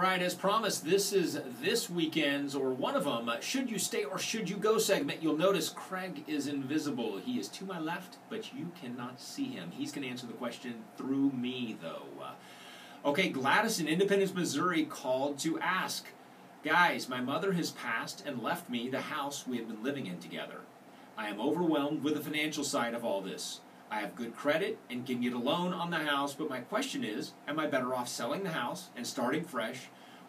right, as promised, this is this weekend's, or one of them, Should You Stay or Should You Go segment. You'll notice Craig is invisible. He is to my left, but you cannot see him. He's going to answer the question through me, though. Okay, Gladys in Independence, Missouri called to ask, guys, my mother has passed and left me the house we have been living in together. I am overwhelmed with the financial side of all this. I have good credit and can get a loan on the house, but my question is, am I better off selling the house and starting fresh,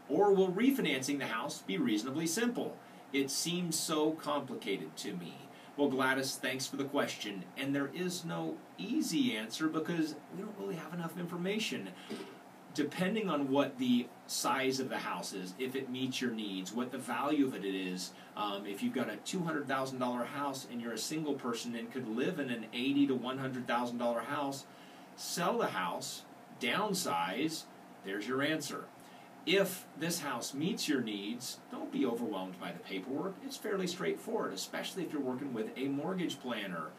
or will refinancing the house be reasonably simple? It seems so complicated to me. Well, Gladys, thanks for the question, and there is no easy answer because we don't really have enough information. Depending on what the size of the house is, if it meets your needs, what the value of it is, if you've got a $200,000 house and you're a single person and could live in an $80,000 to $100,000 house, sell the house, downsize, there's your answer. If this house meets your needs, don't be overwhelmed by the paperwork. It's fairly straightforward, especially if you're working with a mortgage planner.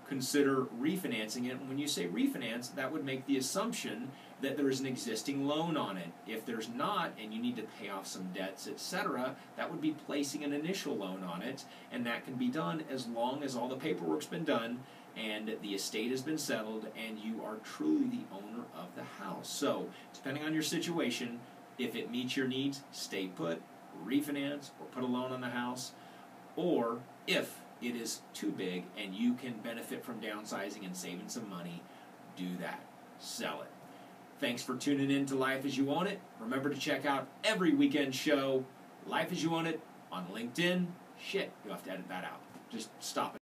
Consider refinancing it. When you say refinance, that would make the assumption that there is an existing loan on it. If there's not, and you need to pay off some debts, etc., that would be placing an initial loan on it, and that can be done as long as all the paperwork's been done and the estate has been settled and you are truly the owner of the house. So, depending on your situation, if it meets your needs, stay put, refinance, or put a loan on the house, or if it is too big and you can benefit from downsizing and saving some money, do that. Sell it. Thanks for tuning in to Life as You Own It. Remember to check out every weekend show, Life as You Own It, on LinkedIn. Shit, you'll have to edit that out. Just stop it.